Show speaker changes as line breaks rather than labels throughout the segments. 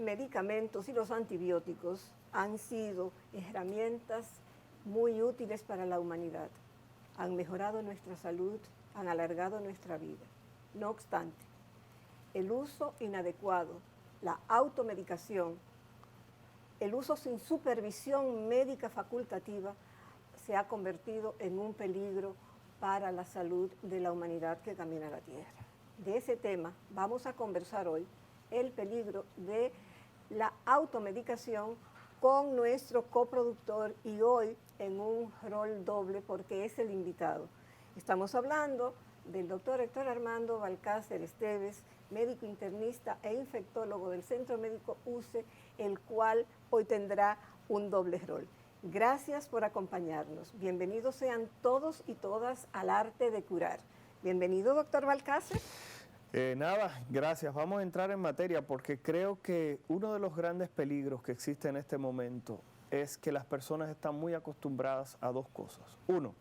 medicamentos y los antibióticos han sido herramientas muy útiles para la humanidad. Han mejorado nuestra salud, han alargado nuestra vida. No obstante, el uso inadecuado, la automedicación, el uso sin supervisión médica facultativa se ha convertido en un peligro para la salud de la humanidad que camina la Tierra. De ese tema vamos a conversar hoy, el peligro de la automedicación, con nuestro coproductor y hoy en un rol doble porque es el invitado. Estamos hablando del doctor Héctor Armando Balcácer Esteves, médico internista e infectólogo del Centro Médico UCE, el cual hoy tendrá un doble rol. Gracias por acompañarnos. Bienvenidos sean todos y todas al arte de curar. Bienvenido, doctor Balcácer.
Nada, gracias. Vamos a entrar en materia porque creo que uno de los grandes peligros que existe en este momento es que las personas están muy acostumbradas a dos cosas. Uno,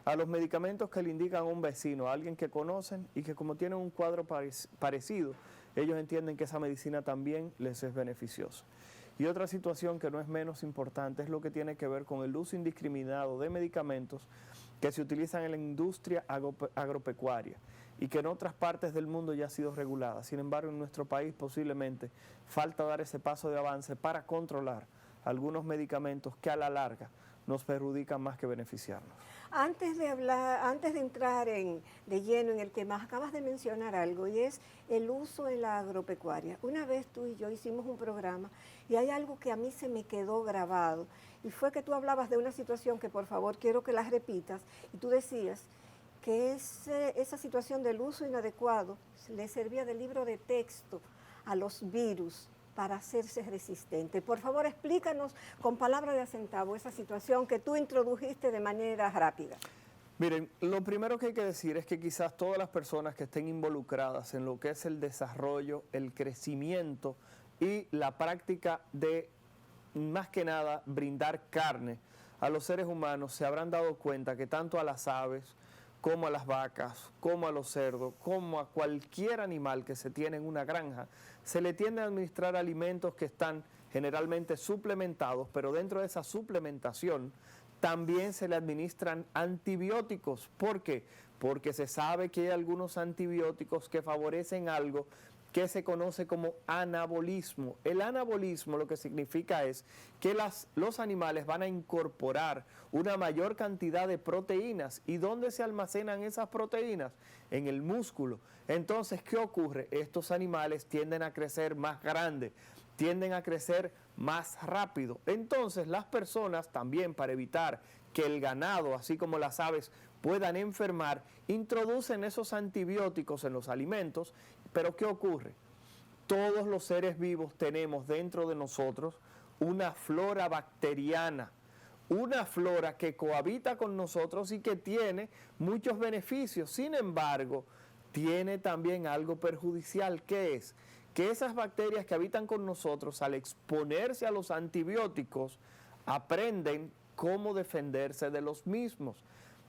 a los medicamentos que le indican a un vecino, a alguien que conocen y que como tienen un cuadro parecido, ellos entienden que esa medicina también les es beneficiosa. Y otra situación que no es menos importante es lo que tiene que ver con el uso indiscriminado de medicamentos que se utilizan en la industria agropecuaria y que en otras partes del mundo ya ha sido regulada. Sin embargo, en nuestro país posiblemente falta dar ese paso de avance para controlar algunos medicamentos que a la larga nos perjudican más que beneficiarnos.
Antes de entrar de lleno en el tema, acabas de mencionar algo y es el uso en la agropecuaria. Una vez tú y yo hicimos un programa y hay algo que a mí se me quedó grabado y fue que tú hablabas de una situación que por favor quiero que la repitas y tú decías que esa situación del uso inadecuado le servía de libro de texto a los virus para hacerse resistente. Por favor, explícanos con palabras de a centavo esa situación que tú introdujiste de manera rápida.
Miren, lo primero que hay que decir es que quizás todas las personas que estén involucradas en lo que es el desarrollo, el crecimiento y la práctica de, más que nada, brindar carne a los seres humanos se habrán dado cuenta que tanto a las aves, como a las vacas, como a los cerdos, como a cualquier animal que se tiene en una granja, se le tiende a administrar alimentos que están generalmente suplementados, pero dentro de esa suplementación también se le administran antibióticos. ¿Por qué? Porque se sabe que hay algunos antibióticos que favorecen algo que se conoce como anabolismo. El anabolismo lo que significa es que los animales van a incorporar una mayor cantidad de proteínas. ¿Y dónde se almacenan esas proteínas? En el músculo. Entonces, ¿qué ocurre? Estos animales tienden a crecer más grandes, tienden a crecer más rápido. Entonces, las personas también, para evitar que el ganado, así como las aves, puedan enfermar, introducen esos antibióticos en los alimentos. Pero ¿qué ocurre? Todos los seres vivos tenemos dentro de nosotros una flora bacteriana, una flora que cohabita con nosotros y que tiene muchos beneficios. Sin embargo, tiene también algo perjudicial, que es que esas bacterias que habitan con nosotros, al exponerse a los antibióticos, aprenden cómo defenderse de los mismos.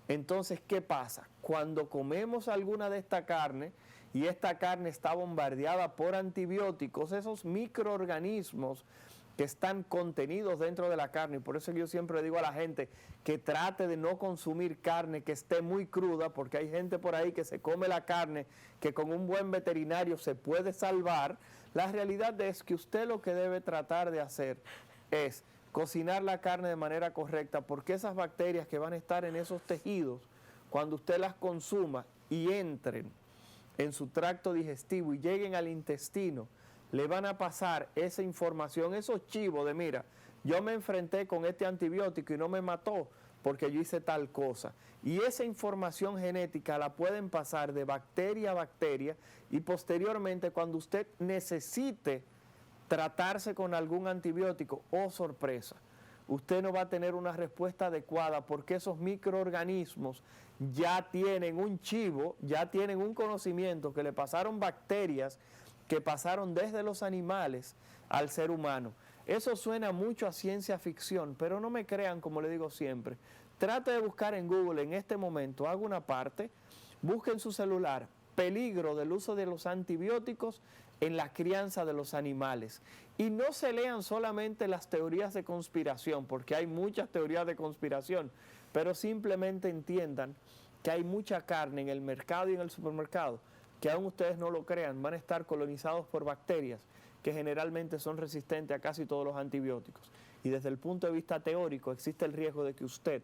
Entonces, ¿qué pasa? Cuando comemos alguna de esta carne y esta carne está bombardeada por antibióticos, esos microorganismos que están contenidos dentro de la carne, y por eso yo siempre le digo a la gente que trate de no consumir carne que esté muy cruda, porque hay gente por ahí que se come la carne que con un buen veterinario se puede salvar. La realidad es que usted lo que debe tratar de hacer es cocinar la carne de manera correcta, porque esas bacterias que van a estar en esos tejidos, cuando usted las consuma y entren en su tracto digestivo y lleguen al intestino, le van a pasar esa información, esos chivos de mira, yo me enfrenté con este antibiótico y no me mató porque yo hice tal cosa. Y esa información genética la pueden pasar de bacteria a bacteria y posteriormente cuando usted necesite tratarse con algún antibiótico, oh sorpresa, usted no va a tener una respuesta adecuada porque esos microorganismos ya tienen un chivo, ya tienen un conocimiento que le pasaron bacterias que pasaron desde los animales al ser humano. Eso suena mucho a ciencia ficción, pero no me crean, como le digo siempre. Trate de buscar en Google en este momento, haga una parte, busque en su celular peligro del uso de los antibióticos en la crianza de los animales. Y no se lean solamente las teorías de conspiración, porque hay muchas teorías de conspiración, pero simplemente entiendan que hay mucha carne en el mercado y en el supermercado, que aún ustedes no lo crean, van a estar colonizados por bacterias que generalmente son resistentes a casi todos los antibióticos. Y desde el punto de vista teórico existe el riesgo de que usted,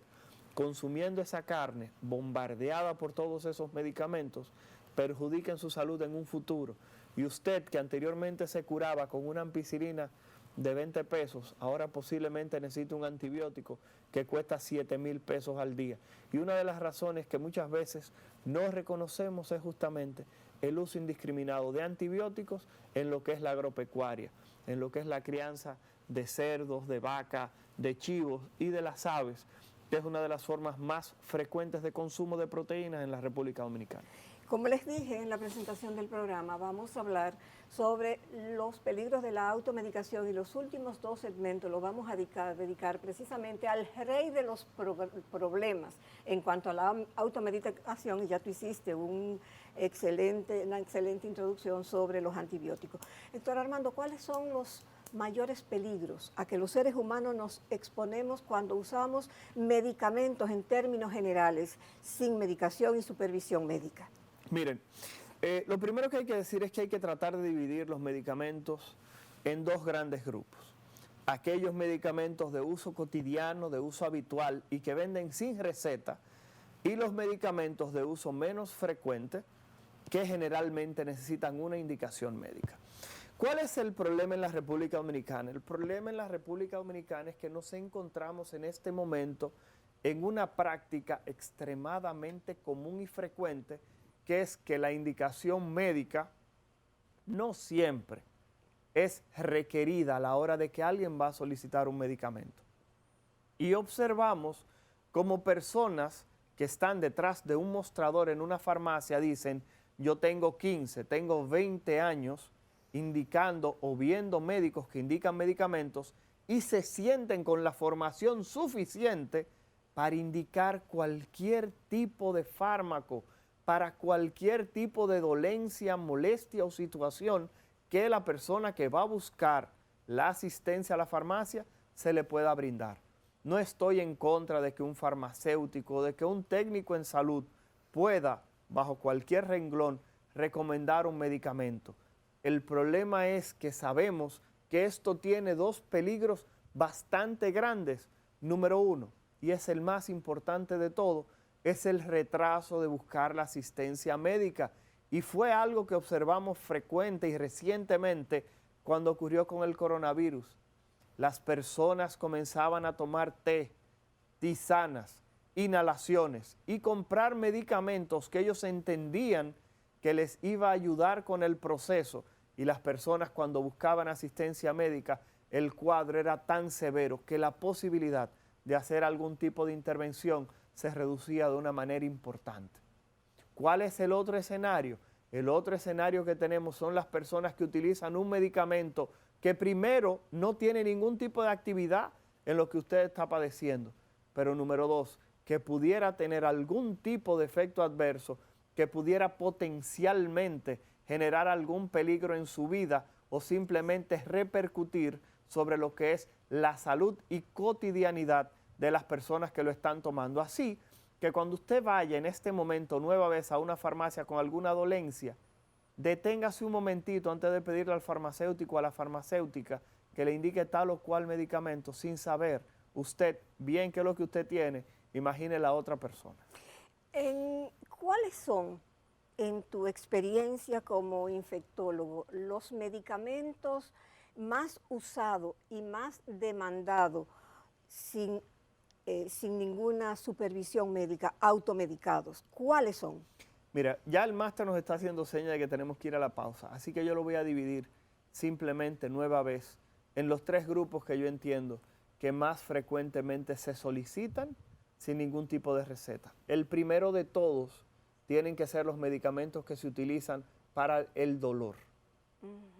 consumiendo esa carne bombardeada por todos esos medicamentos, perjudiquen su salud en un futuro. Y usted, que anteriormente se curaba con una ampicilina de 20 pesos, ahora posiblemente necesita un antibiótico que cuesta 7,000 pesos al día. Y una de las razones que muchas veces no reconocemos es justamente el uso indiscriminado de antibióticos en lo que es la agropecuaria, en lo que es la crianza de cerdos, de vaca, de chivos y de las aves, que es una de las formas más frecuentes de consumo de proteínas en la República Dominicana.
Como les dije en la presentación del programa, vamos a hablar sobre los peligros de la automedicación y los últimos 2 segmentos los vamos a dedicar precisamente al rey de los problemas en cuanto a la automedicación, y ya tú hiciste una excelente introducción sobre los antibióticos. Doctor Armando, ¿cuáles son los mayores peligros a que los seres humanos nos exponemos cuando usamos medicamentos en términos generales, sin medicación y supervisión médica?
Miren, lo primero que hay que decir es que hay que tratar de dividir los medicamentos en 2 grandes grupos. Aquellos medicamentos de uso cotidiano, de uso habitual y que venden sin receta, y los medicamentos de uso menos frecuente que generalmente necesitan una indicación médica. ¿Cuál es el problema en la República Dominicana? El problema en la República Dominicana es que nos encontramos en este momento en una práctica extremadamente común y frecuente, que es que la indicación médica no siempre es requerida a la hora de que alguien va a solicitar un medicamento. Y observamos como personas que están detrás de un mostrador en una farmacia dicen: yo tengo 15, tengo 20 años indicando o viendo médicos que indican medicamentos, y se sienten con la formación suficiente para indicar cualquier tipo de fármaco, para cualquier tipo de dolencia, molestia o situación que la persona que va a buscar la asistencia a la farmacia se le pueda brindar. No estoy en contra de que un farmacéutico, de que un técnico en salud pueda, bajo cualquier renglón, recomendar un medicamento. El problema es que sabemos que esto tiene 2 peligros bastante grandes. Número 1, y es el más importante de todo, es el retraso de buscar la asistencia médica. Y fue algo que observamos frecuente y recientemente cuando ocurrió con el coronavirus. Las personas comenzaban a tomar té, tisanas, inhalaciones y comprar medicamentos que ellos entendían que les iba a ayudar con el proceso. Y las personas, cuando buscaban asistencia médica, el cuadro era tan severo que la posibilidad de hacer algún tipo de intervención se reducía de una manera importante. ¿Cuál es el otro escenario? El otro escenario que tenemos son las personas que utilizan un medicamento que primero no tiene ningún tipo de actividad en lo que usted está padeciendo, pero número 2, que pudiera tener algún tipo de efecto adverso, que pudiera potencialmente generar algún peligro en su vida o simplemente repercutir sobre lo que es la salud y cotidianidad de las personas que lo están tomando. Así que cuando usted vaya en este momento nueva vez a una farmacia con alguna dolencia, deténgase un momentito antes de pedirle al farmacéutico o a la farmacéutica que le indique tal o cual medicamento sin saber usted bien qué es lo que usted tiene. Imagine la otra persona.
¿Cuáles son, en tu experiencia como infectólogo, los medicamentos más usados y más demandados sin ninguna supervisión médica, automedicados? ¿Cuáles son?
Mira, ya el máster nos está haciendo señas de que tenemos que ir a la pausa, así que yo lo voy a dividir simplemente nueva vez en los 3 grupos que yo entiendo que más frecuentemente se solicitan sin ningún tipo de receta. El primero de todos tienen que ser los medicamentos que se utilizan para el dolor,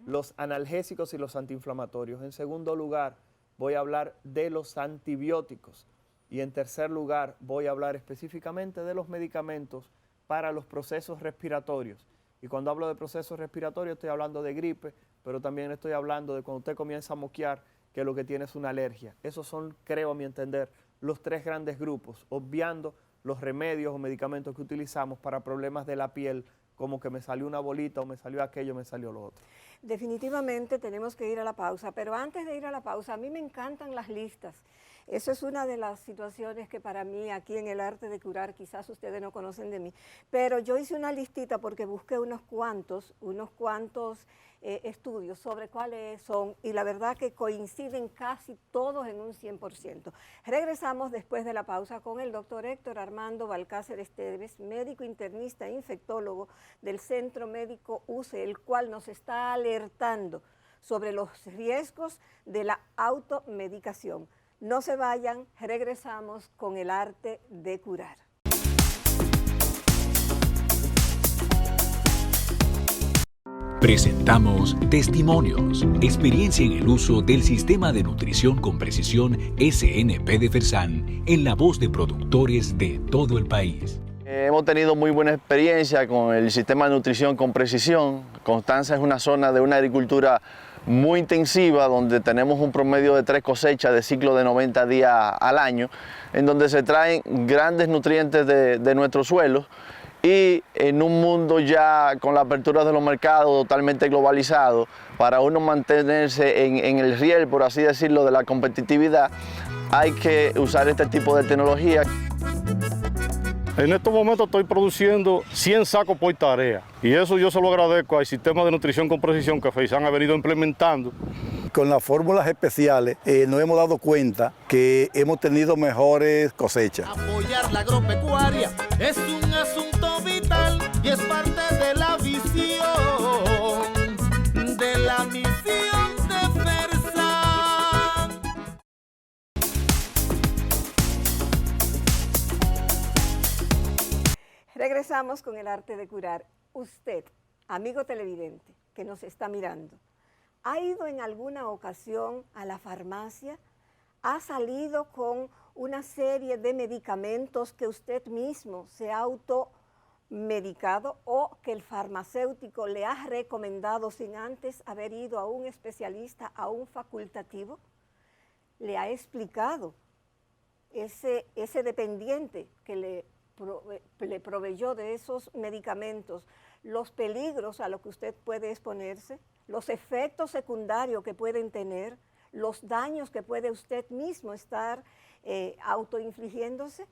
los analgésicos y los antiinflamatorios. En segundo lugar, voy a hablar de los antibióticos. Y en tercer lugar, voy a hablar específicamente de los medicamentos para los procesos respiratorios. Y cuando hablo de procesos respiratorios estoy hablando de gripe, pero también estoy hablando de cuando usted comienza a moquear, que lo que tiene es una alergia. Esos son, creo a mi entender, los 3 grandes grupos, obviando los remedios o medicamentos que utilizamos para problemas de la piel, como que me salió una bolita o me salió aquello, me salió lo otro.
Definitivamente tenemos que ir a la pausa, pero antes de ir a la pausa, a mí me encantan las listas. Eso es una de las situaciones que para mí, aquí en el arte de curar, quizás ustedes no conocen de mí, pero yo hice una listita porque busqué unos cuantos estudios sobre cuáles son, y la verdad que coinciden casi todos en un 100%. Regresamos después de la pausa con el doctor Héctor Armando Balcácer Esteves, médico internista e infectólogo del Centro Médico UCE, el cual nos está alertando sobre los riesgos de la automedicación. No se vayan, regresamos con el arte de curar.
Presentamos Testimonios, experiencia en el uso del Sistema de Nutrición con Precisión SNP de Fersan, en la voz de productores de todo el país.
Hemos tenido muy buena experiencia con el Sistema de Nutrición con Precisión. Constanza es una zona de una agricultura muy intensiva, donde tenemos un promedio de 3 cosechas de ciclo de 90 días al año, en donde se traen grandes nutrientes de nuestros suelos, y en un mundo ya con la apertura de los mercados totalmente globalizado, para uno mantenerse en el riel, por así decirlo, de la competitividad, hay que usar este tipo de tecnología.
En estos momentos estoy produciendo 100 sacos por tarea, y eso yo se lo agradezco al Sistema de Nutrición con Precisión que Fersan ha venido implementando.
Con las fórmulas especiales nos hemos dado cuenta que hemos tenido mejores cosechas.
Apoyar la agropecuaria es un asunto vital y es parte de la visión de la misión de Fersan.
Regresamos con el arte de curar. Usted, amigo televidente que nos está mirando, ¿ha ido en alguna ocasión a la farmacia? ¿Ha salido con una serie de medicamentos que usted mismo se ha automedicado o que el farmacéutico le ha recomendado sin antes haber ido a un especialista, a un facultativo? ¿Le ha explicado ese dependiente que le proveyó de esos medicamentos los peligros a los que usted puede exponerse, los efectos secundarios que pueden tener, los daños que puede usted mismo estar autoinfligiéndose?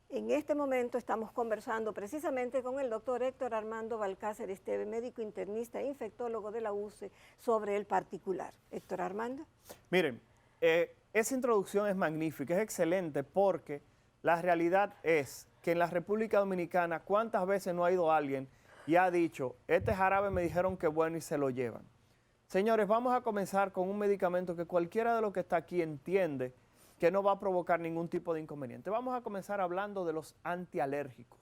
En este momento estamos conversando precisamente con el doctor Héctor Armando Balcácer Esteves, médico internista e infectólogo de la UCE, sobre el particular. Héctor Armando.
Miren, esa introducción es magnífica, es excelente, porque la realidad es que en la República Dominicana, ¿cuántas veces no ha ido alguien y ha dicho, este jarabe me dijeron que es bueno, y se lo llevan? Señores, vamos a comenzar con un medicamento que cualquiera de los que está aquí entiende que no va a provocar ningún tipo de inconveniente. Vamos a comenzar hablando de los antialérgicos.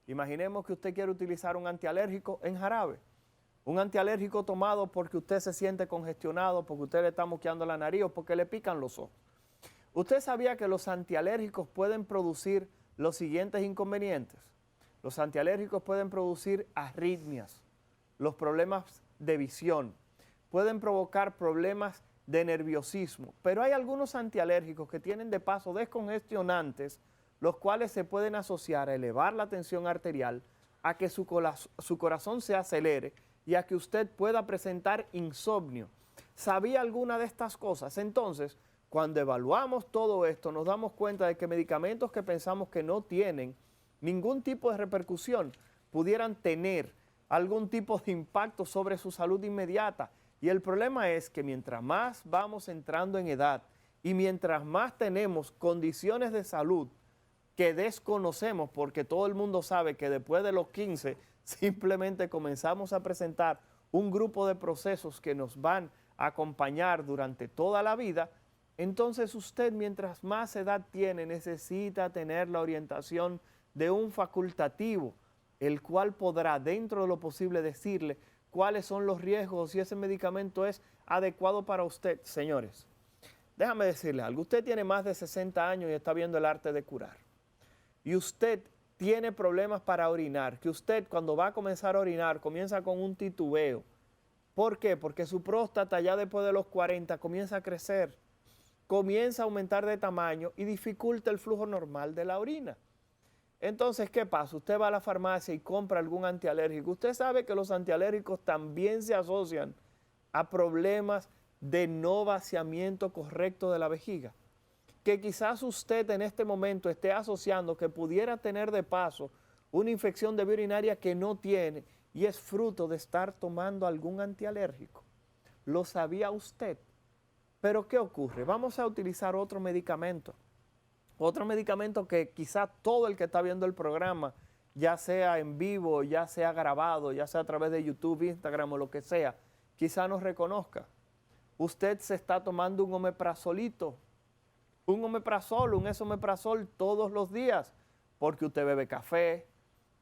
Imaginemos que usted quiere utilizar un antialérgico en jarabe. Un antialérgico tomado porque usted se siente congestionado, porque usted le está moqueando la nariz o porque le pican los ojos. ¿Usted sabía que los antialérgicos pueden producir los siguientes inconvenientes? Los antialérgicos pueden producir arritmias, los problemas de visión, pueden provocar problemas de nerviosismo, pero hay algunos antialérgicos que tienen de paso descongestionantes, los cuales se pueden asociar a elevar la tensión arterial, a que su corazón se acelere y a que usted pueda presentar insomnio. ¿Sabía alguna de estas cosas? Entonces, cuando evaluamos todo esto, nos damos cuenta de que medicamentos que pensamos que no tienen ningún tipo de repercusión pudieran tener algún tipo de impacto sobre su salud inmediata. Y el problema es que mientras más vamos entrando en edad y mientras más tenemos condiciones de salud que desconocemos, porque todo el mundo sabe que después de los 15 simplemente comenzamos a presentar un grupo de procesos que nos van a acompañar durante toda la vida, entonces usted, mientras más edad tiene, necesita tener la orientación de un facultativo, el cual podrá, dentro de lo posible, decirle cuáles son los riesgos, si ese medicamento es adecuado para usted. Señores, déjame decirle algo. Usted tiene más de 60 años y está viendo el arte de curar. Y usted tiene problemas para orinar, que usted cuando va a comenzar a orinar comienza con un titubeo. ¿Por qué? Porque su próstata ya después de los 40 comienza a crecer, comienza a aumentar de tamaño y dificulta el flujo normal de la orina. Entonces, ¿qué pasa? Usted va a la farmacia y compra algún antialérgico. Usted sabe que los antialérgicos también se asocian a problemas de no vaciamiento correcto de la vejiga. Que quizás usted en este momento esté asociando que pudiera tener de paso una infección de vía urinaria que no tiene y es fruto de estar tomando algún antialérgico. ¿Lo sabía usted? Pero ¿qué ocurre? Vamos a utilizar otro medicamento. Otro medicamento que quizá todo el que está viendo el programa, ya sea en vivo, ya sea grabado, ya sea a través de YouTube, Instagram o lo que sea, quizá no reconozca. Usted se está tomando un omeprazolito, un omeprazol, un esomeprazol todos los días, porque usted bebe café,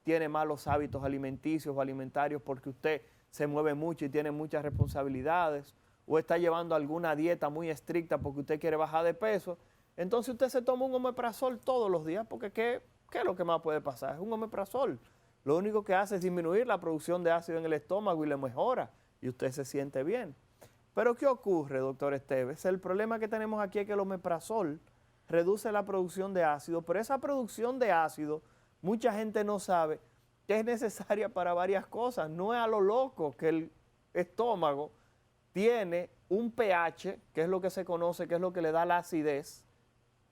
tiene malos hábitos alimenticios o alimentarios porque usted se mueve mucho y tiene muchas responsabilidades, o está llevando alguna dieta muy estricta porque usted quiere bajar de peso. Entonces usted se toma un omeprazol todos los días porque ¿qué es lo que más puede pasar? Es un omeprazol. Lo único que hace es disminuir la producción de ácido en el estómago y le mejora y usted se siente bien. Pero ¿qué ocurre, doctor Esteves? El problema que tenemos aquí es que el omeprazol reduce la producción de ácido, pero esa producción de ácido mucha gente no sabe que es necesaria para varias cosas. No es a lo loco que el estómago tiene un pH, que es lo que se conoce, que es lo que le da la acidez.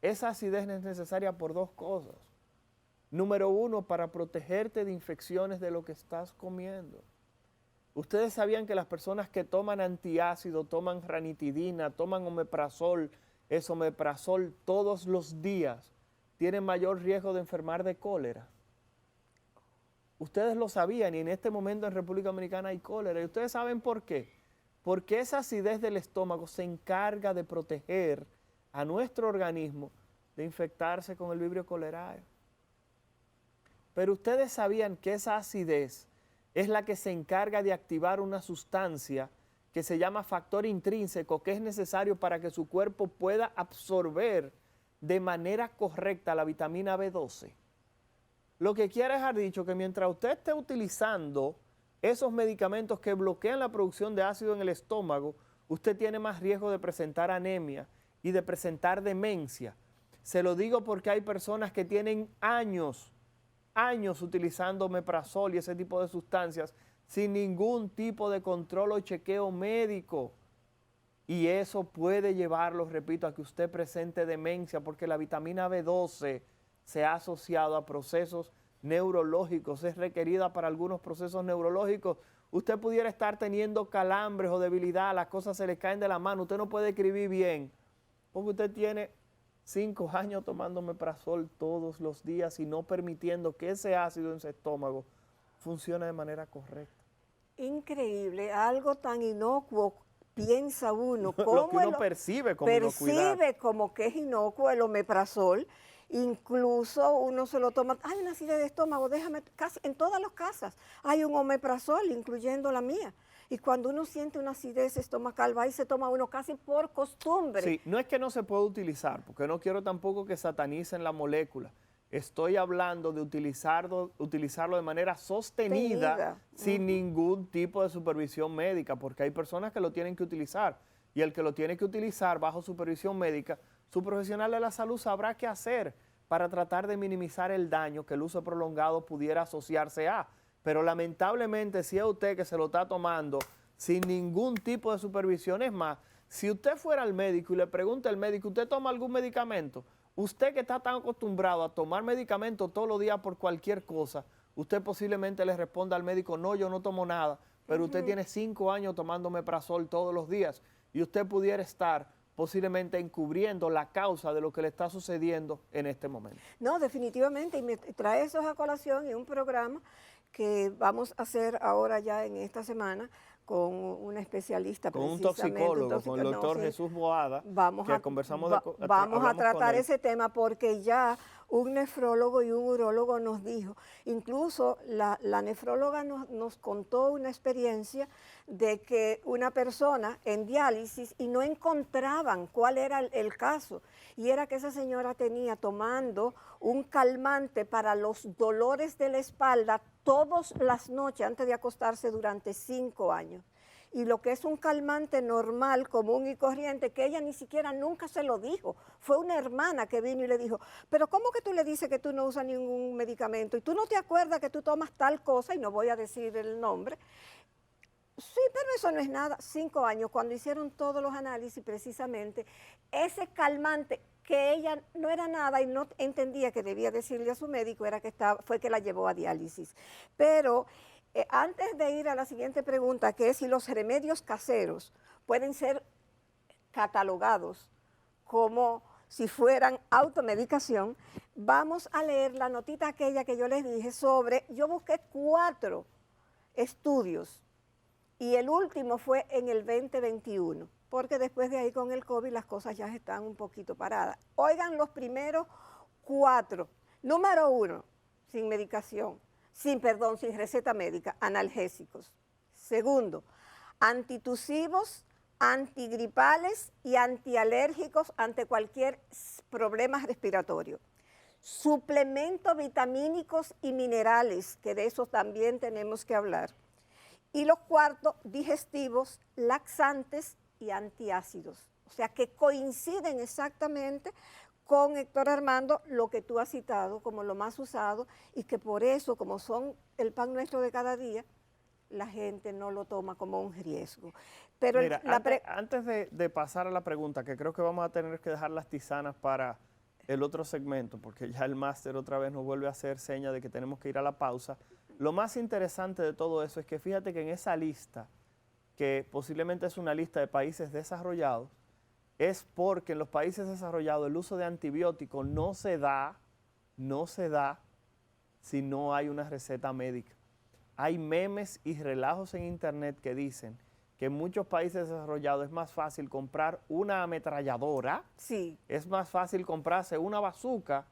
Esa acidez es necesaria por dos cosas. Número uno, para protegerte de infecciones de lo que estás comiendo. Ustedes sabían que las personas que toman antiácido, toman ranitidina, toman omeprazol, esomeprazol todos los días, tienen mayor riesgo de enfermar de cólera. Ustedes lo sabían y en este momento en República Dominicana hay cólera. ¿Y ustedes saben por qué? Porque esa acidez del estómago se encarga de proteger a nuestro organismo de infectarse con el Vibrio cholerae. Pero ustedes sabían que esa acidez es la que se encarga de activar una sustancia que se llama factor intrínseco, que es necesario para que su cuerpo pueda absorber de manera correcta la vitamina B12. Lo que quiere dejar dicho que mientras usted esté utilizando esos medicamentos que bloquean la producción de ácido en el estómago, usted tiene más riesgo de presentar anemia y de presentar demencia. Se lo digo porque hay personas que tienen años utilizando omeprazol y ese tipo de sustancias sin ningún tipo de control o chequeo médico. Y eso puede llevarlos, repito, a que usted presente demencia porque la vitamina B12 se ha asociado a procesos neurológicos, es requerida para algunos procesos neurológicos. Usted pudiera estar teniendo calambres o debilidad, las cosas se le caen de la mano, usted no puede escribir bien, porque usted tiene 5 años tomando omeprazol todos los días y no permitiendo que ese ácido en su estómago funcione de manera correcta.
Increíble, algo tan inocuo, piensa uno.
Lo que uno percibe como inocuidad.
Percibe como que es inocuo el omeprazol. Incluso uno se lo toma, hay una acidez de estómago, en todas las casas hay un omeprazol, incluyendo la mía. Y cuando uno siente una acidez estomacal, va y se toma uno casi por costumbre.
Sí, no es que no se pueda utilizar, porque no quiero tampoco que satanicen la molécula. Estoy hablando de utilizarlo de manera sostenida, sin ningún tipo de supervisión médica, porque hay personas que lo tienen que utilizar. Y el que lo tiene que utilizar bajo supervisión médica, su profesional de la salud sabrá qué hacer para tratar de minimizar el daño que el uso prolongado pudiera asociarse a. Pero lamentablemente, si es usted que se lo está tomando sin ningún tipo de supervisión, es más, si usted fuera al médico y le pregunta al médico, ¿usted toma algún medicamento? Usted que está tan acostumbrado a tomar medicamentos todos los días por cualquier cosa, usted posiblemente le responda al médico, no, yo no tomo nada, pero usted tiene 5 años tomando omeprazol todos los días y usted pudiera estar posiblemente encubriendo la causa de lo que le está sucediendo en este momento.
No, definitivamente, y me trae eso a colación en un programa que vamos a hacer ahora ya en esta semana con un especialista,
con un toxicólogo, con el doctor Jesús Boada,
vamos
que conversamos
vamos a tratar ese tema porque ya un nefrólogo y un urólogo nos dijo, incluso la nefróloga nos contó una experiencia de que una persona en diálisis y no encontraban cuál era el caso, y era que esa señora tenía tomando un calmante para los dolores de la espalda todas las noches antes de acostarse durante 5 años. Y lo que es un calmante normal, común y corriente, que ella ni siquiera nunca se lo dijo. Fue una hermana que vino y le dijo, pero ¿cómo que tú le dices que tú no usas ningún medicamento? Y tú no te acuerdas que tú tomas tal cosa, y no voy a decir el nombre. Sí, pero eso no es nada. 5 años, cuando hicieron todos los análisis, precisamente, ese calmante que ella no era nada y no entendía que debía decirle a su médico, fue que la llevó a diálisis. Pero antes de ir a la siguiente pregunta, que es si los remedios caseros pueden ser catalogados como si fueran automedicación, vamos a leer la notita aquella que yo les dije sobre, yo busqué 4 estudios y el último fue en el 2021, porque después de ahí con el COVID las cosas ya están un poquito paradas. Oigan los primeros 4. Número 1, sin medicación. Sin receta médica, analgésicos. Segundo, antitusivos, antigripales y antialérgicos ante cualquier problema respiratorio. Suplementos vitamínicos y minerales, que de eso también tenemos que hablar. Y los 4, digestivos, laxantes y antiácidos. O sea, que coinciden exactamente con Héctor Armando, lo que tú has citado como lo más usado, y que por eso, como son el pan nuestro de cada día, la gente no lo toma como un riesgo. Pero
mira, antes de pasar a la pregunta, que creo que vamos a tener que dejar las tisanas para el otro segmento, porque ya el máster otra vez nos vuelve a hacer seña de que tenemos que ir a la pausa. Lo más interesante de todo eso es que fíjate que en esa lista, que posiblemente es una lista de países desarrollados, es porque en los países desarrollados el uso de antibióticos no se da si no hay una receta médica. Hay memes y relajos en internet que dicen que en muchos países desarrollados es más fácil comprar una ametralladora,
sí,
es más fácil comprarse una bazooka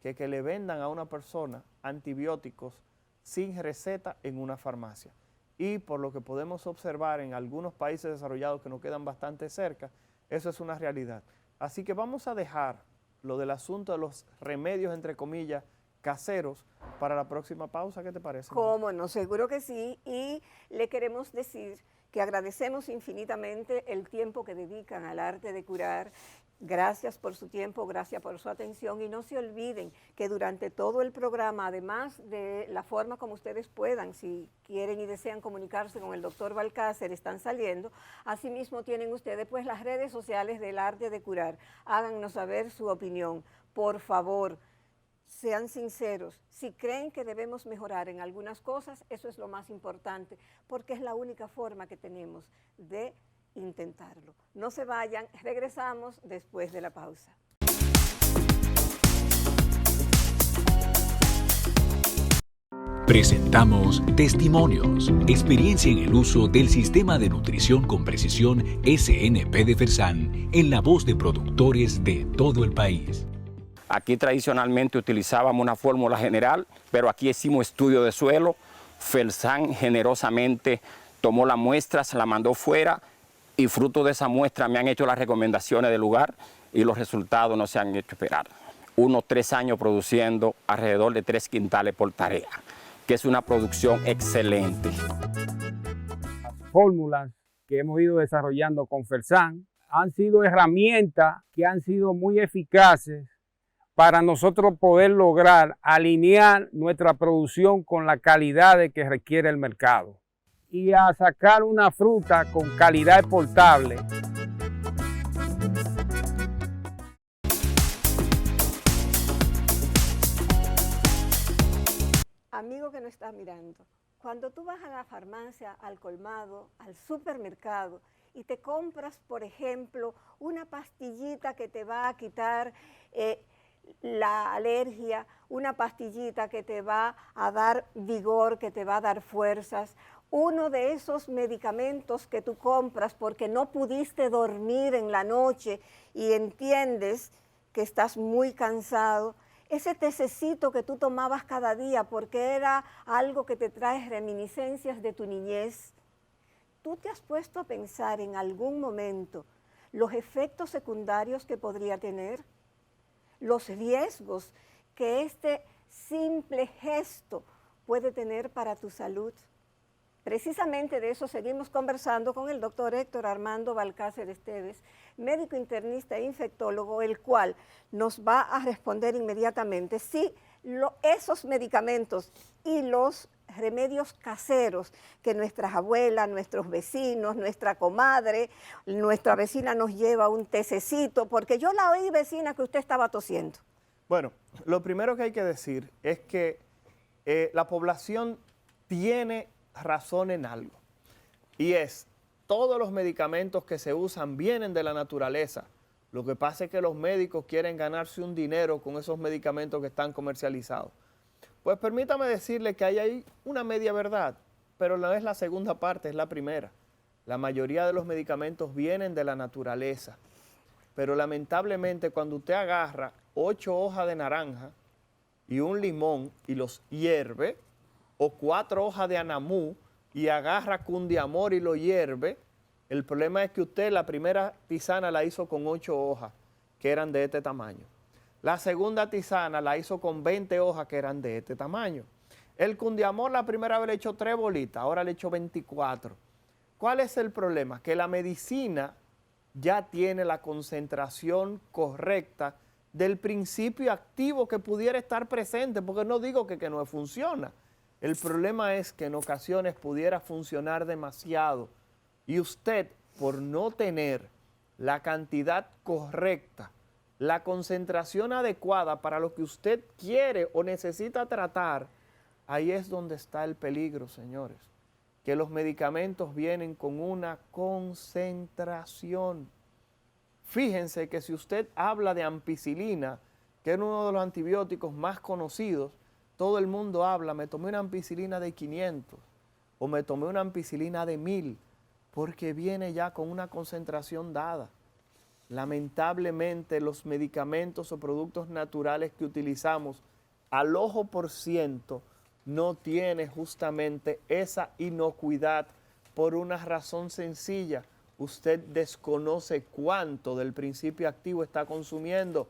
que le vendan a una persona antibióticos sin receta en una farmacia. Y por lo que podemos observar en algunos países desarrollados que nos quedan bastante cerca, eso es una realidad. Así que vamos a dejar lo del asunto de los remedios, entre comillas, caseros, para la próxima pausa. ¿Qué te parece?
Cómo no, seguro que sí. Y le queremos decir que agradecemos infinitamente el tiempo que dedican al arte de curar. Gracias por su tiempo, gracias por su atención, y no se olviden que durante todo el programa, además de la forma como ustedes puedan, si quieren y desean comunicarse con el doctor Balcácer, están saliendo. Asimismo tienen ustedes pues las redes sociales del arte de curar. Háganos saber su opinión, por favor. Sean sinceros, si creen que debemos mejorar en algunas cosas, eso es lo más importante, porque es la única forma que tenemos de intentarlo. No se vayan, regresamos después de la pausa.
Presentamos Testimonios, experiencia en el uso del Sistema de Nutrición con Precisión SNP de Fersan, en la voz de productores de todo el país.
Aquí tradicionalmente utilizábamos una fórmula general, pero aquí hicimos estudio de suelo. Fersan generosamente tomó la muestra, se la mandó fuera, y fruto de esa muestra me han hecho las recomendaciones del lugar y los resultados no se han hecho esperar. Unos 3 años produciendo alrededor de 3 quintales por tarea, que es una producción excelente.
Las fórmulas que hemos ido desarrollando con Fersan han sido herramientas que han sido muy eficaces para nosotros poder lograr alinear nuestra producción con la calidad que requiere el mercado y a sacar una fruta con calidad exportable.
Amigo que no estás mirando, cuando tú vas a la farmacia, al colmado, al supermercado y te compras, por ejemplo, una pastillita que te va a quitar la alergia, una pastillita que te va a dar vigor, que te va a dar fuerzas, uno de esos medicamentos que tú compras porque no pudiste dormir en la noche y entiendes que estás muy cansado, ese tececito que tú tomabas cada día porque era algo que te trae reminiscencias de tu niñez. ¿Tú te has puesto a pensar en algún momento los efectos secundarios que podría tener? Los riesgos que este simple gesto puede tener para tu salud. Precisamente de eso seguimos conversando con el doctor Héctor Armando Balcácer Esteves, médico internista e infectólogo, el cual nos va a responder inmediatamente si esos medicamentos y los remedios caseros que nuestras abuelas, nuestros vecinos, nuestra comadre, nuestra vecina nos lleva un tececito, porque yo la oí, vecina, que usted estaba tosiendo.
Bueno, lo primero que hay que decir es que la población tiene razón en algo, y es, todos los medicamentos que se usan vienen de la naturaleza. Lo que pasa es que los médicos quieren ganarse un dinero con esos medicamentos que están comercializados. Pues permítame decirle que hay ahí una media verdad, pero no es la segunda parte, es la primera. La mayoría de los medicamentos vienen de la naturaleza, pero lamentablemente cuando usted agarra 8 hojas de naranja y un limón y los hierve, o 4 hojas de anamú y agarra cundiamor y lo hierve, el problema es que usted la primera tisana la hizo con 8 hojas que eran de este tamaño. La segunda tisana la hizo con 20 hojas que eran de este tamaño. El cundiamor la primera vez le echó 3 bolitas, ahora le echó 24. ¿Cuál es el problema? Que la medicina ya tiene la concentración correcta del principio activo que pudiera estar presente, porque no digo que no funciona. El problema es que en ocasiones pudiera funcionar demasiado y usted, por no tener la cantidad correcta, la concentración adecuada para lo que usted quiere o necesita tratar, ahí es donde está el peligro, señores, que los medicamentos vienen con una concentración. Fíjense que si usted habla de ampicilina, que es uno de los antibióticos más conocidos, todo el mundo habla, me tomé una ampicilina de 500 o me tomé una ampicilina de 1000, porque viene ya con una concentración dada. Lamentablemente los medicamentos o productos naturales que utilizamos al ojo por ciento no tiene justamente esa inocuidad por una razón sencilla. Usted desconoce cuánto del principio activo está consumiendo.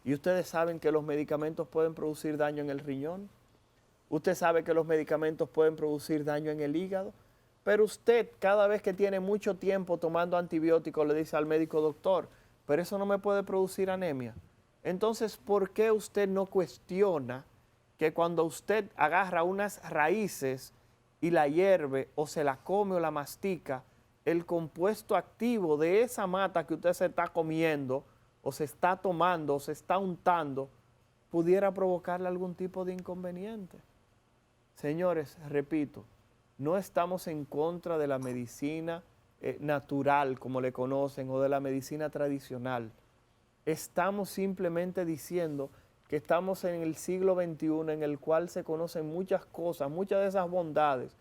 Y ustedes saben que los medicamentos pueden producir daño en el riñón. Usted sabe que los medicamentos pueden producir daño en el hígado. Pero usted, cada vez que tiene mucho tiempo tomando antibióticos, le dice al médico: doctor, pero eso no me puede producir anemia. Entonces, ¿por qué usted no cuestiona que cuando usted agarra unas raíces y la hierve o se la come o la mastica, el compuesto activo de esa mata que usted se está comiendo o se está tomando o se está untando pudiera provocarle algún tipo de inconveniente? Señores, repito, no estamos en contra de la medicina natural, como le conocen, o de la medicina tradicional. Estamos simplemente diciendo que estamos en el siglo XXI, en el cual se conocen muchas cosas, muchas de esas bondades,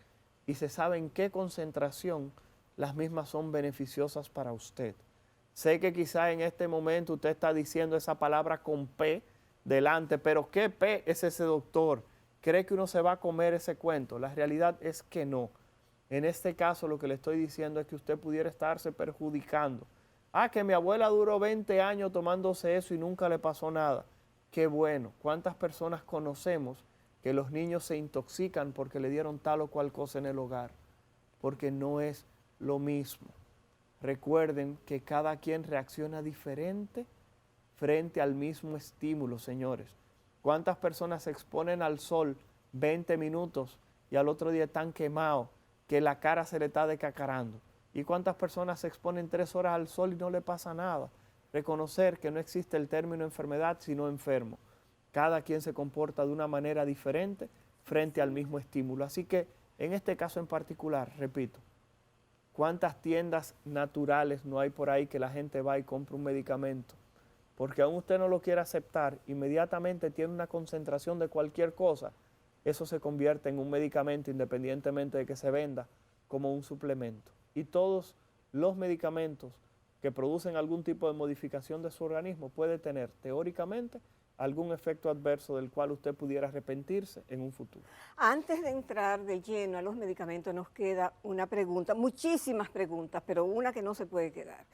y se sabe en qué concentración las mismas son beneficiosas para usted. Sé que quizá en este momento usted está diciendo esa palabra con P delante, pero ¿qué P es ese, doctor? ¿Cree que uno se va a comer ese cuento? La realidad es que no. En este caso lo que le estoy diciendo es que usted pudiera estarse perjudicando. Ah, que mi abuela duró 20 años tomándose eso y nunca le pasó nada. Qué bueno. ¿Cuántas personas conocemos que los niños se intoxican porque le dieron tal o cual cosa en el hogar? Porque no es lo mismo. Recuerden que cada quien reacciona diferente frente al mismo estímulo, señores. ¿Cuántas personas se exponen al sol 20 minutos y al otro día están quemados, que la cara se le está decacarando? ¿Y cuántas personas se exponen 3 horas al sol y no le pasa nada? Reconocer que no existe el término enfermedad, sino enfermo. Cada quien se comporta de una manera diferente frente al mismo estímulo. Así que en este caso en particular, repito, ¿cuántas tiendas naturales no hay por ahí que la gente va y compra un medicamento? Porque aún usted no lo quiere aceptar, inmediatamente tiene una concentración de cualquier cosa, eso se convierte en un medicamento independientemente de que se venda como un suplemento. Y todos los medicamentos que producen algún tipo de modificación de su organismo puede tener teóricamente algún efecto adverso del cual usted pudiera arrepentirse en un futuro.
Antes de entrar de lleno a los medicamentos, nos queda una pregunta, muchísimas preguntas, pero una que no se puede quedar.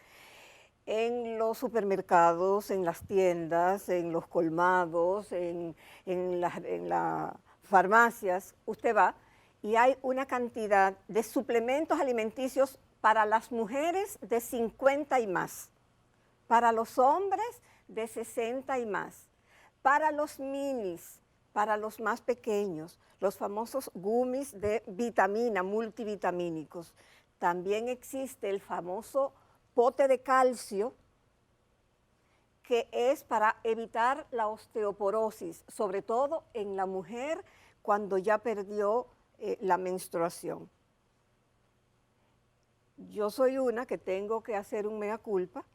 En los supermercados, en las tiendas, en los colmados, en las farmacias, usted va y hay una cantidad de suplementos alimenticios para las mujeres de 50 y más, para los hombres de 60 y más, para los minis, para los más pequeños, los famosos gummies de vitamina, multivitamínicos. También existe el famoso pote de calcio, que es para evitar la osteoporosis, sobre todo en la mujer cuando ya perdió la menstruación. Yo soy una que tengo que hacer un mea culpa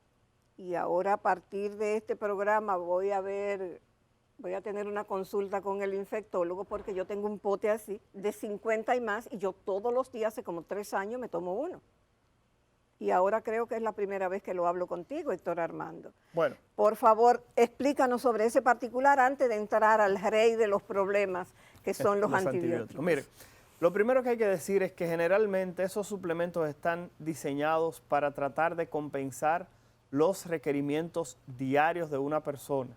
y ahora a partir de este programa voy a tener una consulta con el infectólogo porque yo tengo un pote así de 50 y más y yo todos los días, hace como 3 años, me tomo uno. Y ahora creo que es la primera vez que lo hablo contigo, Héctor Armando.
Bueno.
Por favor, explícanos sobre ese particular antes de entrar al rey de los problemas que son los antibióticos.
Mire, lo primero que hay que decir es que generalmente esos suplementos están diseñados para tratar de compensar los requerimientos diarios de una persona.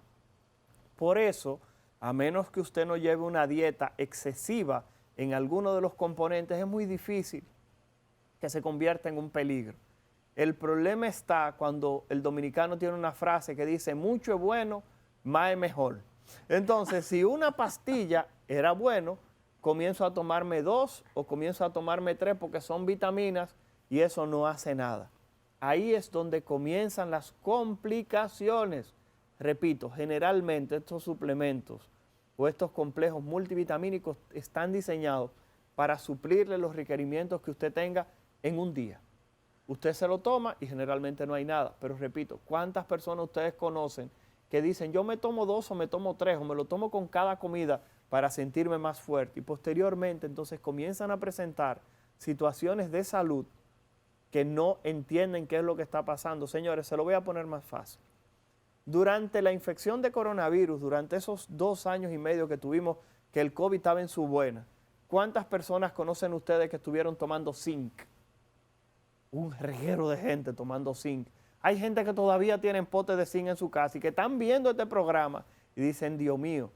Por eso, a menos que usted no lleve una dieta excesiva en alguno de los componentes, es muy difícil que se convierta en un peligro. El problema está cuando el dominicano tiene una frase que dice, mucho es bueno, más es mejor. Entonces, si una pastilla era bueno, comienzo a tomarme 2 o comienzo a tomarme 3 porque son vitaminas y eso no hace nada. Ahí es donde comienzan las complicaciones. Repito, generalmente estos suplementos o estos complejos multivitamínicos están diseñados para suplirle los requerimientos que usted tenga en un día. Usted se lo toma y generalmente no hay nada. Pero repito, ¿cuántas personas ustedes conocen que dicen yo me tomo 2 o me tomo 3 o me lo tomo con cada comida para sentirme más fuerte? Y posteriormente entonces comienzan a presentar situaciones de salud que no entienden qué es lo que está pasando. Señores, se lo voy a poner más fácil. Durante la infección de coronavirus, durante esos 2 años y medio que tuvimos que el COVID estaba en su buena, ¿cuántas personas conocen ustedes que estuvieron tomando zinc? Un reguero de gente tomando zinc. Hay gente que todavía tienen potes de zinc en su casa y que están viendo este programa y dicen, Dios mío,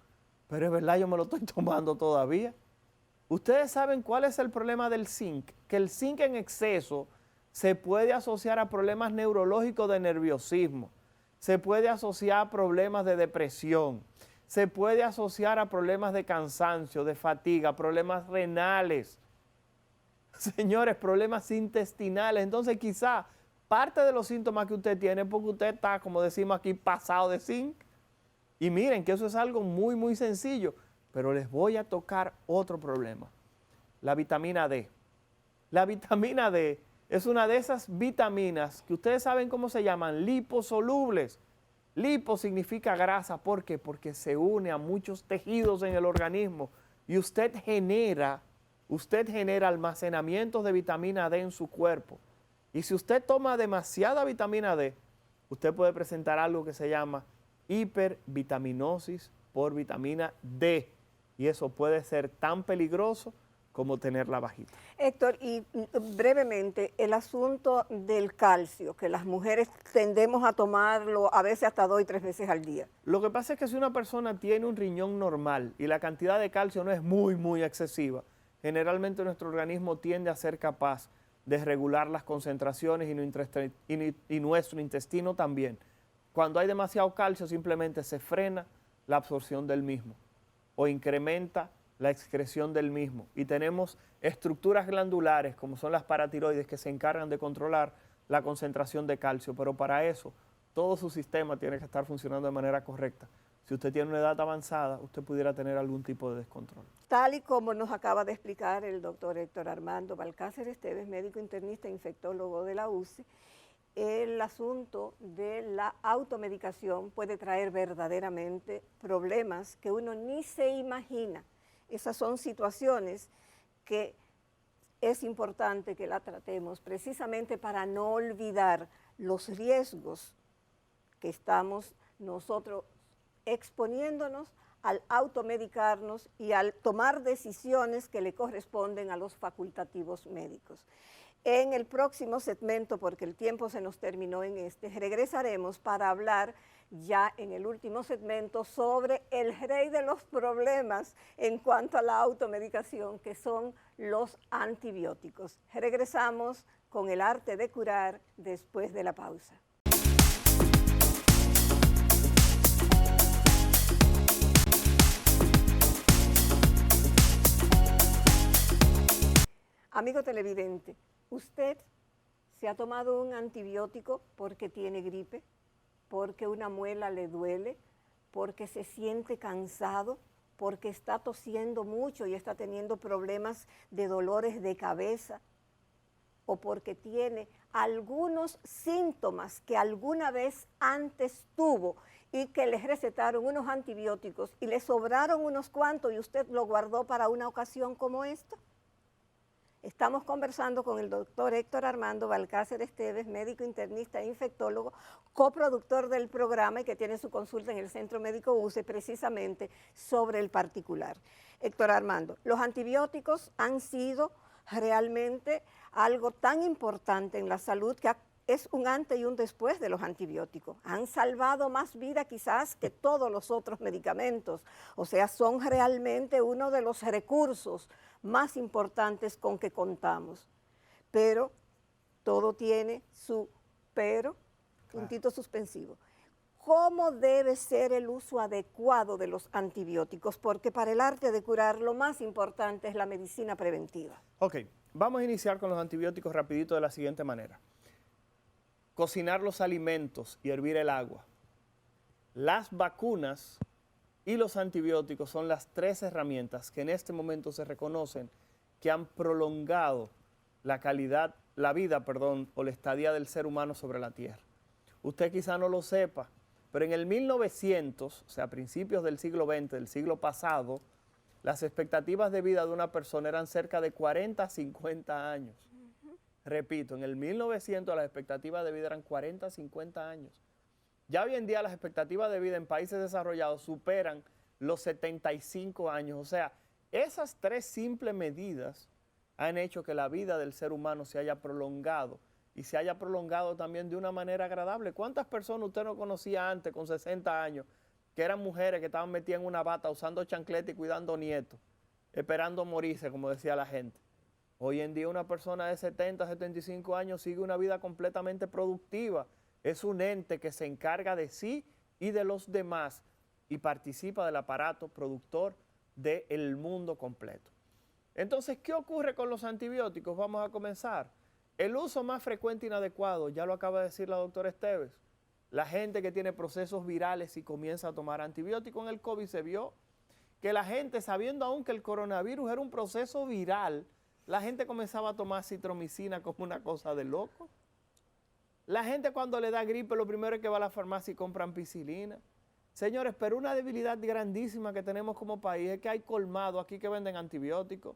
pero es verdad, yo me lo estoy tomando todavía. Ustedes saben cuál es el problema del zinc, que el zinc en exceso se puede asociar a problemas neurológicos de nerviosismo, se puede asociar a problemas de depresión, se puede asociar a problemas de cansancio, de fatiga, problemas renales. Señores, problemas intestinales. Entonces quizá parte de los síntomas que usted tiene es porque usted está, como decimos aquí, pasado de zinc. Y miren que eso es algo muy, muy sencillo. Pero les voy a tocar otro problema. La vitamina D. La vitamina D es una de esas vitaminas que ustedes saben cómo se llaman, liposolubles. Lipo significa grasa. ¿Por qué? Porque se une a muchos tejidos en el organismo y usted genera almacenamientos de vitamina D en su cuerpo. Y si usted toma demasiada vitamina D, usted puede presentar algo que se llama hipervitaminosis por vitamina D. Y eso puede ser tan peligroso como tenerla bajita.
Héctor, y brevemente, el asunto del calcio, que las mujeres tendemos a tomarlo a veces hasta 2 y 3 veces al día.
Lo que pasa es que si una persona tiene un riñón normal y la cantidad de calcio no es muy, muy excesiva, generalmente nuestro organismo tiende a ser capaz de regular las concentraciones y nuestro intestino también. Cuando hay demasiado calcio simplemente se frena la absorción del mismo o incrementa la excreción del mismo. Y tenemos estructuras glandulares como son las paratiroides que se encargan de controlar la concentración de calcio, pero para eso todo su sistema tiene que estar funcionando de manera correcta. Si usted tiene una edad avanzada, usted pudiera tener algún tipo de descontrol.
Tal y como nos acaba de explicar el doctor Héctor Armando Balcácer Esteves, médico internista e infectólogo de la UCI, el asunto de la automedicación puede traer verdaderamente problemas que uno ni se imagina. Esas son situaciones que es importante que la tratemos precisamente para no olvidar los riesgos que estamos nosotros exponiéndonos al automedicarnos y al tomar decisiones que le corresponden a los facultativos médicos. En el próximo segmento, porque el tiempo se nos terminó en este, regresaremos para hablar ya en el último segmento sobre el rey de los problemas en cuanto a la automedicación, que son los antibióticos. Regresamos con el arte de curar después de la pausa. Amigo televidente, ¿usted se ha tomado un antibiótico porque tiene gripe, porque una muela le duele, porque se siente cansado, porque está tosiendo mucho y está teniendo problemas de dolores de cabeza, o porque tiene algunos síntomas que alguna vez antes tuvo y que les recetaron unos antibióticos y le sobraron unos cuantos y usted lo guardó para una ocasión como esta? Estamos conversando con el doctor Héctor Armando Balcácer Esteves, médico internista e infectólogo, coproductor del programa y que tiene su consulta en el Centro Médico UCE precisamente sobre el particular. Héctor Armando, los antibióticos han sido realmente algo tan importante en la salud que es un antes y un después de los antibióticos. Han salvado más vida quizás que todos los otros medicamentos. O sea, son realmente uno de los recursos más importantes con que contamos. Pero todo tiene su pero, puntito suspensivo. ¿Cómo debe ser el uso adecuado de los antibióticos? Porque para el arte de curar lo más importante es la medicina preventiva.
Ok, vamos a iniciar con los antibióticos rapidito de la siguiente manera. Cocinar los alimentos y hervir el agua. Las vacunas y los antibióticos son las tres herramientas que en este momento se reconocen que han prolongado la vida, o la estadía del ser humano sobre la Tierra. Usted quizá no lo sepa, pero en el 1900, o sea, a principios del siglo XX, del siglo pasado, las expectativas de vida de una persona eran cerca de 40 a 50 años. Repito, en el 1900 las expectativas de vida eran 40 a 50 años. Ya hoy en día las expectativas de vida en países desarrollados superan los 75 años. O sea, esas tres simples medidas han hecho que la vida del ser humano se haya prolongado y se haya prolongado también de una manera agradable. ¿Cuántas personas usted no conocía antes con 60 años que eran mujeres que estaban metidas en una bata usando chancleta y cuidando nietos, esperando morirse, como decía la gente? Hoy en día una persona de 70, 75 años sigue una vida completamente productiva. Es un ente que se encarga de sí y de los demás y participa del aparato productor del mundo completo. Entonces, ¿qué ocurre con los antibióticos? Vamos a comenzar. El uso más frecuente e inadecuado, ya lo acaba de decir la doctora Esteves. La gente que tiene procesos virales y comienza a tomar antibióticos en el COVID se vio que la gente, sabiendo aún que el coronavirus era un proceso viral, la gente comenzaba a tomar citromicina como una cosa de loco. La gente cuando le da gripe lo primero es que va a la farmacia y compra ampicilina. Señores, pero una debilidad grandísima que tenemos como país es que hay colmado aquí que venden antibióticos.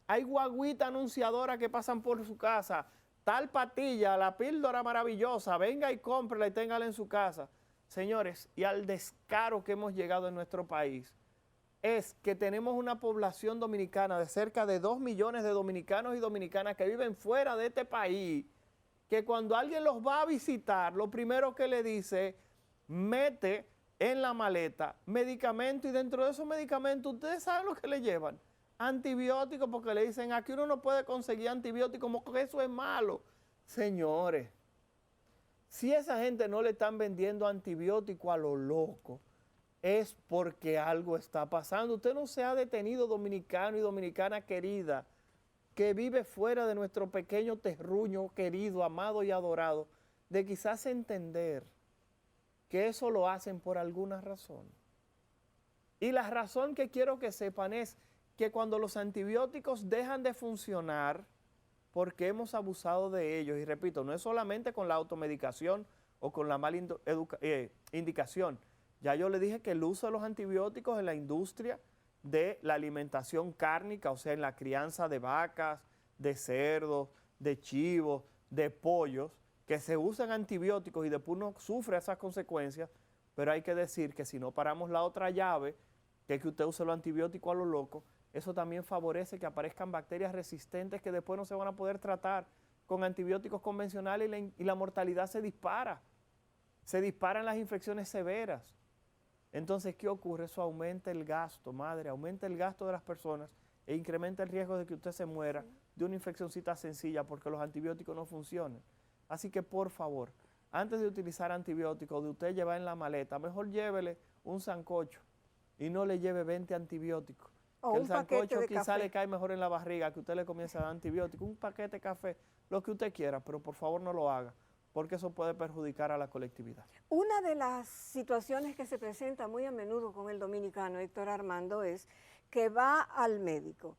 Hay guaguitas anunciadoras que pasan por su casa. Tal patilla, la píldora maravillosa, venga y cómprela y téngala en su casa. Señores, y al descaro que hemos llegado en nuestro país, es que tenemos una población dominicana de cerca de 2 millones de dominicanos y dominicanas que viven fuera de este país, que cuando alguien los va a visitar, lo primero que le dice, mete en la maleta medicamentos y dentro de esos medicamentos, ustedes saben lo que le llevan, antibióticos, porque le dicen, aquí uno no puede conseguir antibióticos, como que eso es malo. Señores, si esa gente no le están vendiendo antibióticos a lo loco, es porque algo está pasando. Usted no se ha detenido, dominicano y dominicana querida, que vive fuera de nuestro pequeño terruño querido, amado y adorado, de quizás entender que eso lo hacen por alguna razón. Y la razón que quiero que sepan es que cuando los antibióticos dejan de funcionar, porque hemos abusado de ellos, y repito, no es solamente con la automedicación o con la mala indicación. Ya yo le dije que el uso de los antibióticos en la industria de la alimentación cárnica, o sea, en la crianza de vacas, de cerdos, de chivos, de pollos, que se usan antibióticos y después uno sufre esas consecuencias, pero hay que decir que si no paramos la otra llave, que es que usted use los antibióticos a lo loco, eso también favorece que aparezcan bacterias resistentes que después no se van a poder tratar con antibióticos convencionales y la mortalidad se dispara. Se disparan las infecciones severas. Entonces, ¿qué ocurre? Eso aumenta el gasto, madre, aumenta el gasto de las personas e incrementa el riesgo de que usted se muera de una infeccióncita sencilla porque los antibióticos no funcionan. Así que, por favor, antes de utilizar antibióticos, de usted llevar en la maleta, mejor llévele un sancocho y no le lleve 20 antibióticos.
O
que
un
el sancocho
paquete de
quizá
café.
le cae mejor en la barriga, que usted le comience a dar antibióticos, un paquete de café, lo que usted quiera, pero por favor no lo haga, porque eso puede perjudicar a la colectividad.
Una de las situaciones que se presenta muy a menudo con el dominicano, Héctor Armando, es que va al médico.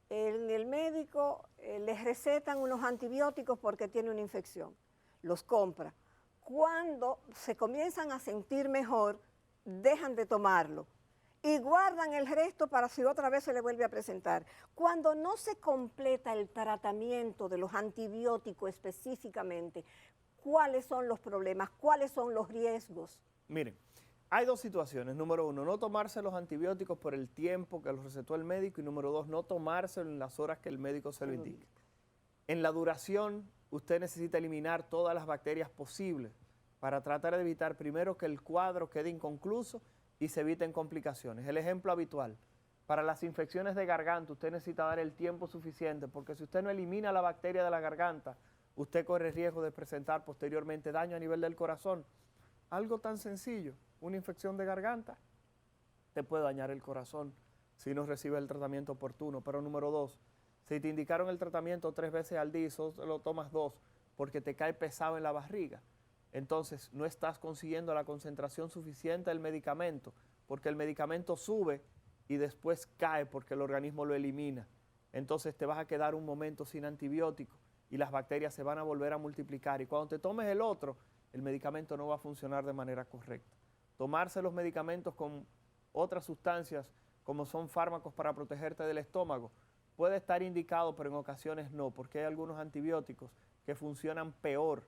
En el médico les recetan unos antibióticos porque tiene una infección, los compra. Cuando se comienzan a sentir mejor, dejan de tomarlo y guardan el resto para si otra vez se le vuelve a presentar. Cuando no se completa el tratamiento de los antibióticos específicamente, ¿cuáles son los problemas? ¿Cuáles son los riesgos?
Miren, hay dos situaciones. Número uno, no tomarse los antibióticos por el tiempo que los recetó el médico. Y número dos, no tomárselo en las horas que el médico se lo indique. En la duración, usted necesita eliminar todas las bacterias posibles para tratar de evitar primero que el cuadro quede inconcluso y se eviten complicaciones. El ejemplo habitual, para las infecciones de garganta, usted necesita dar el tiempo suficiente, porque si usted no elimina la bacteria de la garganta, usted corre riesgo de presentar posteriormente daño a nivel del corazón. Algo tan sencillo, una infección de garganta, te puede dañar el corazón si no recibe el tratamiento oportuno. Pero número dos, si te indicaron el tratamiento 3 veces al día y solo lo tomas 2 porque te cae pesado en la barriga, entonces no estás consiguiendo la concentración suficiente del medicamento, porque el medicamento sube y después cae porque el organismo lo elimina. Entonces te vas a quedar un momento sin antibiótico y las bacterias se van a volver a multiplicar. Y cuando te tomes el otro, el medicamento no va a funcionar de manera correcta. Tomarse los medicamentos con otras sustancias, como son fármacos para protegerte del estómago, puede estar indicado, pero en ocasiones no, porque hay algunos antibióticos que funcionan peor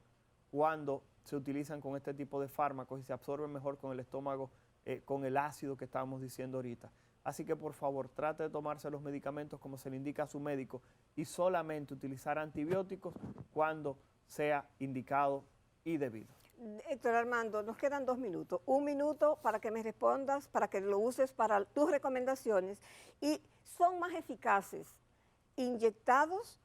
cuando se utilizan con este tipo de fármacos y se absorben mejor con el estómago, con el ácido que estábamos diciendo ahorita. Así que por favor, trate de tomarse los medicamentos como se le indica a su médico y solamente utilizar antibióticos cuando sea indicado y debido.
Héctor Armando, nos quedan 2 minutos. 1 minuto para que me respondas, para que lo uses para tus recomendaciones. ¿Y son más eficaces inyectados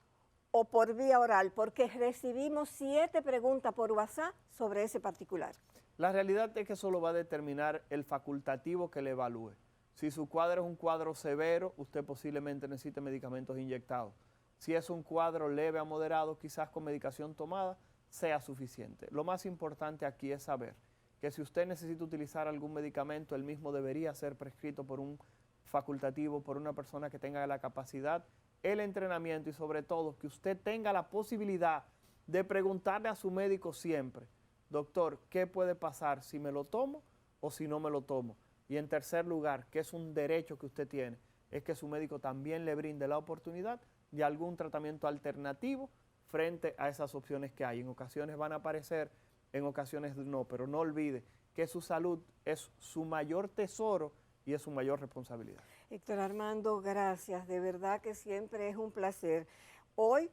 o por vía oral? Porque recibimos 7 preguntas por WhatsApp sobre ese particular.
La realidad es que eso lo va a determinar el facultativo que le evalúe. Si su cuadro es un cuadro severo, usted posiblemente necesite medicamentos inyectados. Si es un cuadro leve a moderado, quizás con medicación tomada sea suficiente. Lo más importante aquí es saber que si usted necesita utilizar algún medicamento, el mismo debería ser prescrito por un facultativo, por una persona que tenga la capacidad, el entrenamiento y sobre todo que usted tenga la posibilidad de preguntarle a su médico siempre, doctor, ¿qué puede pasar si me lo tomo o si no me lo tomo? Y en tercer lugar, que es un derecho que usted tiene, es que su médico también le brinde la oportunidad de algún tratamiento alternativo frente a esas opciones que hay. En ocasiones van a aparecer, en ocasiones no, pero no olvide que su salud es su mayor tesoro y es su mayor responsabilidad.
Héctor Armando, gracias, de verdad que siempre es un placer. Hoy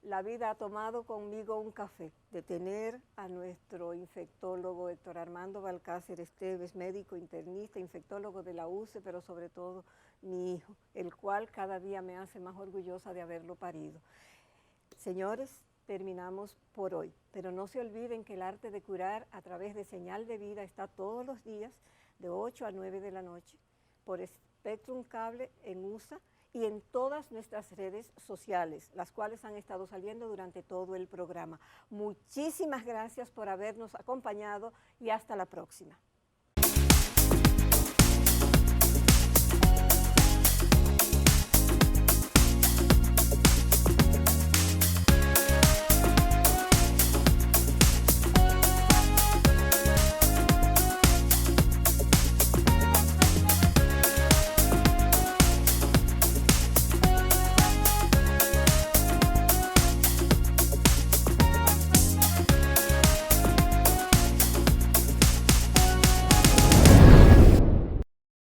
la vida ha tomado conmigo un café de tener a nuestro infectólogo Héctor Armando Balcácer Esteves, médico internista, infectólogo de la UCE, pero sobre todo mi hijo, el cual cada día me hace más orgullosa de haberlo parido. Señores, terminamos por hoy, pero no se olviden que el arte de curar a través de Señal de Vida está todos los días de 8 a 9 de la noche por Spectrum Cable en USA y en todas nuestras redes sociales, las cuales han estado saliendo durante todo el programa. Muchísimas gracias por habernos acompañado y hasta la próxima.